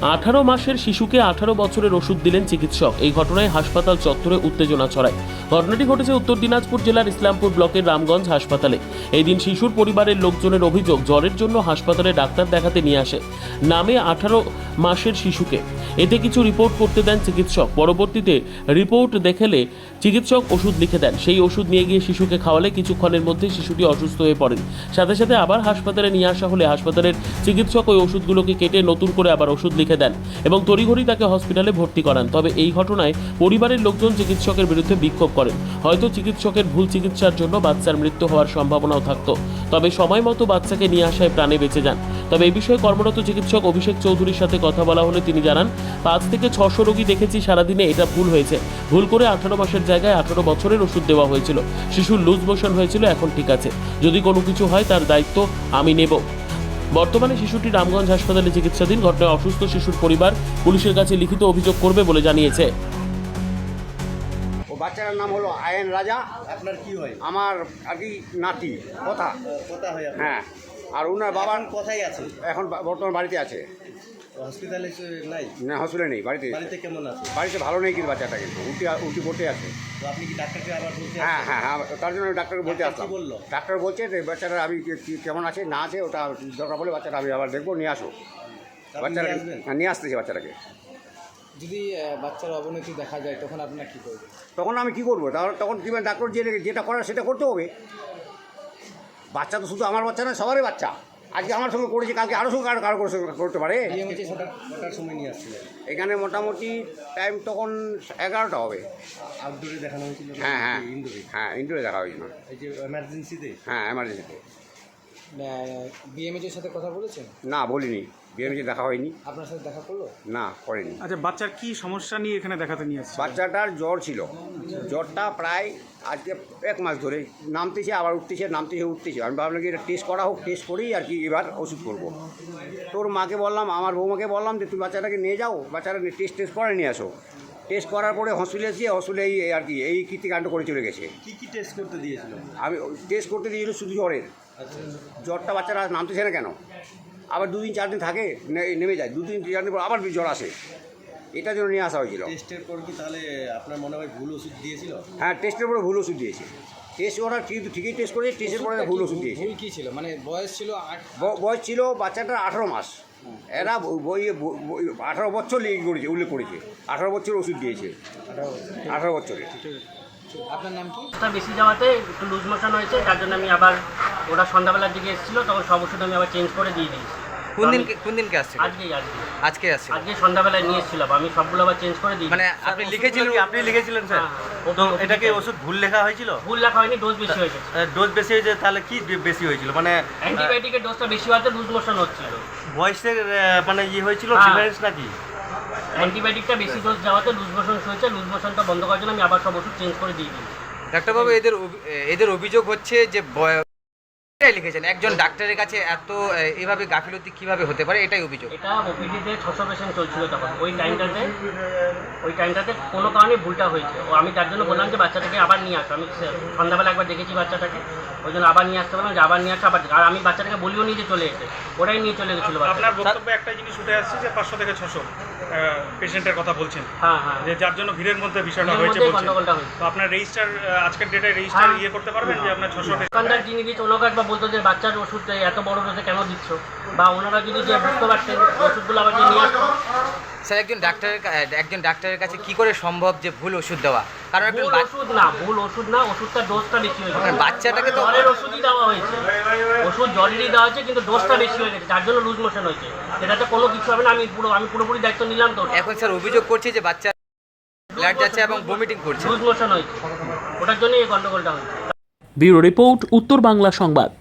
18 মাসের শিশুকে 18 বছরের ওষুধ দিলেন চিকিৎসক। এই ঘটনায় হাসপাতাল চত্বরে উত্তেজনা ছড়ায়। ঘটনাটি ঘটেছে উত্তর দিনাজপুর জেলার ইসলামপুর ব্লকের রামগঞ্জ হাসপাতালে। এই দিন শিশুর পরিবারের লোকজনের অভিযোগ, জ্বরের জন্য হাসপাতালে ডাক্তার দেখাতে নিয়ে আসে নামে 18 মাসের শিশুকে। এতে কিছু রিপোর্ট করতে দেন চিকিৎসক। পরবর্তীতে রিপোর্ট দেখলে চিকিৎসক ওষুধ লিখে দেন। সেই ওষুধ নিয়ে গিয়ে শিশুকে খাওয়ালে কিছুক্ষণের মধ্যে শিশুটি অসুস্থ হয়ে পড়েন। সাথে সাথে আবার হাসপাতালে নিয়ে আসা হলে হাসপাতালের চিকিৎসক ওই ওষুধগুলোকে কেটে নতুন করে আবার ওষুধ লিখে দেন এবং তড়িঘড়ি তাকে হসপিটালে ভর্তি করান। তবে এই ঘটনায় পরিবারের লোকজন চিকিৎসকের বিরুদ্ধে বিক্ষোভ করেন। হয়তো চিকিৎসকের ভুল চিকিৎসার জন্য বাচ্চার মৃত্যু হওয়ার সম্ভাবনাও থাকতো, তবে সময় মতো বাচ্চাকে নিয়ে আসায় প্রাণে বেঁচে যান। তবে এই বিষয়ে কর্মরত চিকিৎসক অভিষেক চৌধুরীর সাথে কথা বলা হলে তিনি জানান, 5 থেকে 600 রোগী দেখেছি সারাদিনে, এটা ভুল হয়েছে। ভুল করে 18 মাসের জায়গায় 18 বছরের ওষুধ দেওয়া হয়েছিল। শিশুর লুজ মোশন হয়েছিল, এখন ঠিক আছে। যদি কোনো কিছু হয় তার দায়িত্ব আমি নেব। বর্তমানে শিশুটি রামগঞ্জ হাসপাতালে চিকিৎসাধীন। ঘটনায় অসুস্থ শিশুর পরিবার পুলিশের কাছে লিখিত অভিযোগ করবে বলে জানিয়েছে। ও বাচ্চাটার নাম হলো আয়েন রাজা। আপনার কি হয়? আমার আর কি নাতি কথা হয় আপনার? হ্যাঁ। আর ওনার বাবার কোথায় আছে? এখন বর্তমান বাড়িতে আছে। হসপিটালে নাই? না, হসপিটালে নেই, বাড়িতে। বাড়িতে কেমন আছে? বাড়িতে ভালো নেই, কিন্তু বাচ্চাটা কিন্তু উল্টি করতে আছে। তো আপনি কি ডাক্তারকে আবার বলতে? হ্যাঁ হ্যাঁ হ্যাঁ, তার জন্য আমি ডাক্তারকে বলতে ডাক্তার কি আসলাম। বললো? ডাক্তার বলছে যে বাচ্চাটা আমি কেমন আছে না আছে ওটা দরকার পড়লে বাচ্চাটা আমি আবার দেখবো, নিয়ে আসো বাচ্চাটাকে। নিয়ে আসতেছি বাচ্চাটাকে। যদি বাচ্চার অবনতি দেখা যায় তখন আপনারা কী করবেন? তখন আমি কী করবো? তখন কী ডাক্তার যেটা করার সেটা করতে হবে। বাচ্চা তো শুধু আমার বাচ্চা না, সবারই বাচ্চা। আজকে আমার সঙ্গে করেছে, কালকে আরও সঙ্গে কারো করতে পারে। কটার সময় নিয়ে আসছিলেন? এখানে মোটামুটি টাইম তখন 11টা হবে। আউটডোরে দেখানো হয়েছিল? হ্যাঁ হ্যাঁ ইনডোরে? হ্যাঁ, ইনডোরে দেখা হয়েছিল। এই যে এমার্জেন্সিতে? হ্যাঁ, এমার্জেন্সিতে। বিএমএইচের সাথে কথা বলেছেন? না, বলিনি, বিএমসি দেখা হয়নি। আপনার সাথে দেখা করলো? না, করেনি। আচ্ছা, বাচ্চার কি সমস্যা নিয়ে এখানে দেখাতে নিয়ে আসছে? বাচ্চাটার জ্বর ছিল। জ্বরটা প্রায় আজকে 1 মাস ধরে নামতেছে, আবার উঠতেছে, নামতেছে, উঠতেছে। আমি ভাবলাম কি এটা টেস্ট করা হোক, টেস্ট করেই আর কি এবার ওষুধ করবো। তোর মাকে বললাম, আমার বৌমাকে বললাম যে তুমি বাচ্চাটাকে নিয়ে যাও, বাচ্চাটা টেস্ট করে নিয়ে আসো। টেস্ট করার পরে হসপিটালে গিয়ে হসপিটালে আর কি এই কীর্তিকাণ্ড করে চলে গেছে। কি টেস্ট করতে দিয়েছিল? আমি টেস্ট করতে দিয়েছিল শুধু জ্বরের। জ্বরটা বাচ্চারা নামতেছে না কেন, আবার 2 দিন 4 দিন থাকে, নেমে যায়, 2 দিন 4 দিন পর আবার জ্বর আসে। এটার জন্য নিয়ে আসা হয়েছিল। টেস্টের পর কি তাহলে আপনার মনে হয় ভুল ওষুধ দিয়েছিল? হ্যাঁ, টেস্টের পরে ভুল ওষুধ দিয়েছে। টেস্ট ওরা কিন্তু ঠিকই টেস্ট করেছে, টেস্টের পরে ভুল ওষুধ দিয়েছে। ভুল কী ছিল? মানে বয়স ছিল বয়স ছিল বাচ্চাটার 18 মাস। এরা 18 বছর উল্লেখ করেছে। 18 বছর ওষুধ দিয়েছে, 18 বছরে। আপনার নাম কি? ওটা বেশি যাওয়াতে একটু লুজ মোশন হয়েছে, তার জন্য আমি আবার ওরা সন্ধ্যাবেলার দিকে এসেছিলো, তখন সব ওষুধ আমি আবার চেঞ্জ করে দিয়ে দিয়েছি। কোন দিনকে আসছে? আজকে আসছে। আজকে সন্ধ্যাবেলায় নিয়ে এসেছিলাম, আমি সবগুলো আবার চেঞ্জ করে দিই। মানে আপনি লিখেছিলেন স্যার? তো এটা কি ওষুধ ভুল লেখা হয়েছিল? ভুল লেখা হয়নি, ডোজ বেশি হয়েছে। ডোজ বেশি হয়েছে, তাহলে কি বেশি হয়েছিল? মানে অ্যান্টিবায়োটিকের ডোজটা বেশি হওয়াতে লুজ মোশন হচ্ছিল। বয়সের মানে হয়েছিল ডিফারেন্স নাকি? অ্যান্টিবায়োটিকটা বেশি ডোজ যাওয়াতে লুজ মোশন হয়েছে। লুজ মোশনটা বন্ধ করার জন্য আমি আবার সব ওষুধ চেঞ্জ করে দিয়ে দিই। ডাক্তারবাবু, এদের অভিযোগ হচ্ছে যে লিখেছেন একজন ডাক্তারের কাছে এত এভাবে গাফিলতি কিভাবে হতে পারে, এটাই অভিযোগ। এটা ওপিডিতে 600 পেশেন্ট চলছিল তখন। ওই টাইমটাতে কোনো কারণে ভুলটা হয়েছে। আমি তার জন্য বললাম যে বাচ্চাটাকে আবার নিয়ে আসো। আমি সন্ধ্যাবেলা একবার দেখেছি বাচ্চাটাকে, ওই জন্য আবার নিয়ে আসতে বললাম যে আবার নিয়ে আসো। আর আমি বাচ্চাটাকে বলিও নি যে চলে এসে, ওটাই নিয়ে চলে গেছিলো। আপনার বক্তব্যে একটা জিনিস উঠে আসছে যে 500 থেকে 600 পেশেন্টের কথা বলছেন। হ্যাঁ হ্যাঁ, যে যার জন্য ভিড়ের মধ্যে বিষয়টা হয়েছে গন্ডগোলটা হয়েছে। তো আপনার রেজিস্টার আজকের ডেটে রেজিস্টার করতে পারবেন যে আপনার 600 দোকানদার যিনি দিচ্ছে ওনাকে একবার বলতো যে বাচ্চার ওষুধ এত বড় ডোজে কেন দিচ্ছ, বা ওনারা যদি যে বুঝতে পারতেন ওষুধগুলো আবার নিয়ে আসতো। স্যার, একজন ডাক্তারের কাছে কি করে সম্ভব যে ভুল ওষুধ দেওয়া? কারণ ভুল ওষুধ না, ওষুধটা ডোজটা বেশি হয়েছে। বাচ্চাটাকে তো জ্বরের ওষুধই দেওয়া হয়েছে, ওষুধ জ্বরেরই দেওয়া হয়েছে, কিন্তু ডোজটা বেশি হয়ে গেছে, যার জন্য লুজ মোশন হয়েছে। এটাতে কোনো কিছু হবে না, আমি পুরোপুরি দায়িত্ব নিলাম। তো এখন স্যার অভিযোগ করছে যে বাচ্চা ব্লাড যাচ্ছে এবং ভমিটিং করছে। লুজ মোশন হয়েছে, ওটার জন্য এই গন্ডগোলটা হয়েছে। ব্যুরো রিপোর্ট, উত্তর বাংলা সংবাদ।